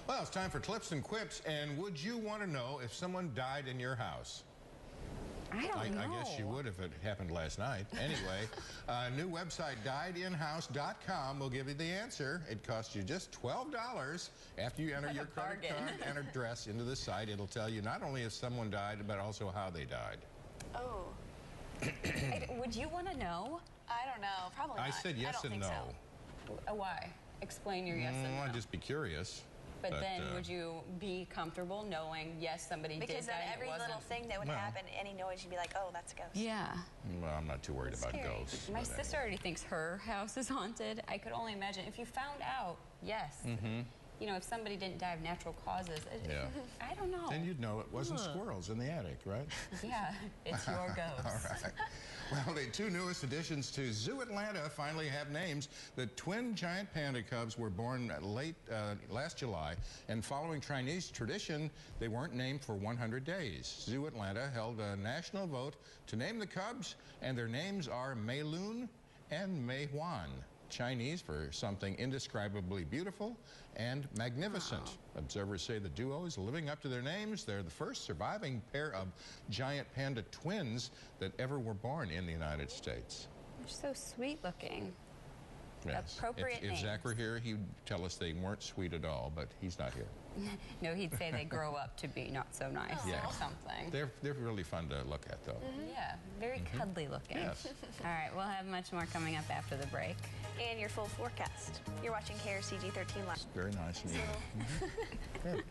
Well, it's time for Clips and Quips. And would you want to know if someone died in your house? I don't know. I guess you would if it happened last night. Anyway, new website, diedinhouse.com, will give you the answer. It costs you just $12 after you enter your credit card and address into the site. It'll tell you not only if someone died, but also how they died. Oh. Would you want to know? I don't know. Probably not. I said yes and no. So. Why? Explain your yes and no. I'd just be curious. But then would you be comfortable knowing, yes, somebody did die? Because then every little thing that would happen, any noise, you'd be like, oh, that's a ghost. Yeah. Well, I'm not too worried about ghosts. My sister already thinks her house is haunted. I could only imagine if you found out, yes. You know, if somebody didn't die of natural causes, I don't know. Then you'd know it wasn't squirrels in the attic, right? Yeah, it's your ghost. All right. Well, the two newest additions to Zoo Atlanta finally have names. The twin giant panda cubs were born late last July, and following Chinese tradition, they weren't named for 100 days. Zoo Atlanta held a national vote to name the cubs, and their names are Mei Lun and Mei Huan. Chinese for something indescribably beautiful and magnificent. Wow. Observers say the duo is living up to their names. They're the first surviving pair of giant panda twins that ever were born in the United States. They're so sweet looking. Yes. Appropriate If names. Zach were here, he'd tell us they weren't sweet at all, but he's not here. No, he'd say they grow up to be not so nice or something. They're really fun to look at, though. Yeah, very cuddly looking. Yes. All right, we'll have much more coming up after the break. And your full forecast. You're watching KRCG 13 Live. Very nice and even. Good.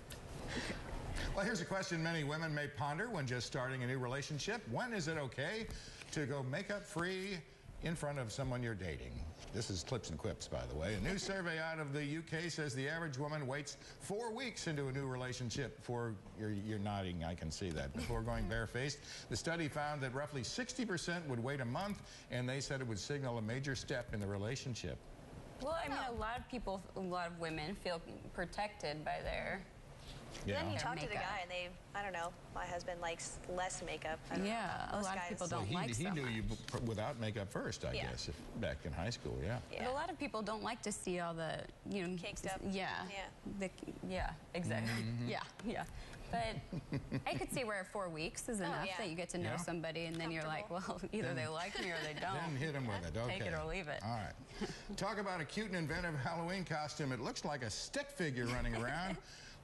Well, here's a question many women may ponder when just starting a new relationship. When is it okay to go makeup-free in front of someone you're dating? This is Clips and Quips, by the way. A new survey out of the UK says the average woman waits 4 weeks into a new relationship before, you're nodding, I can see that, before going barefaced. The study found that roughly 60% would wait a month, and they said it would signal a major step in the relationship. Well, I mean, a lot of women feel protected by their Then you talk makeup. to the guy and they, I don't know, my husband likes less makeup. A lot of people don't like he so knew much. you without makeup first, I guess, back in high school, But a lot of people don't like to see all the, caked up. Exactly. But I could see where 4 weeks is enough that you get to know somebody, and then you're like, well, either they like me or they don't. Then hit them with it, okay. Take it or leave it. All right. Talk about a cute and inventive Halloween costume. It looks like a stick figure running around.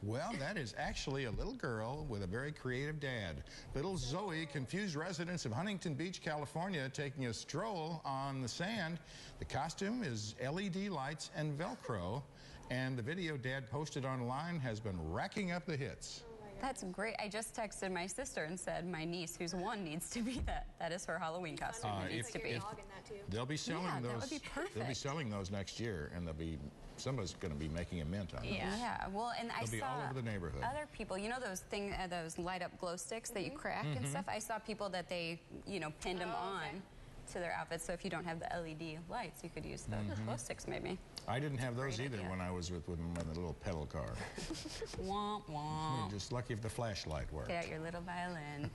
Well, that is actually a little girl with a very creative dad. Little Zoe confused residents of Huntington Beach, California, taking a stroll on the sand. The costume is LED lights and Velcro, and the video Dad posted online has been racking up the hits. That's great. I just texted my sister and said my niece, who's 1, needs to be that. That is her Halloween costume. It needs to be. They'll be selling those. That would be perfect. They'll be selling those next year, and somebody's going to be making a mint on those. Yeah. Well, and I They'll be saw all over the neighborhood. Other people, you know those light up glow sticks that you crack and stuff. I saw people that they, pinned them on to their outfits. So if you don't have the LED lights, you could use the glow sticks maybe. I didn't have those either when I was with my little pedal car. Womp womp. You're just lucky if the flashlight worked. Get out your little violin.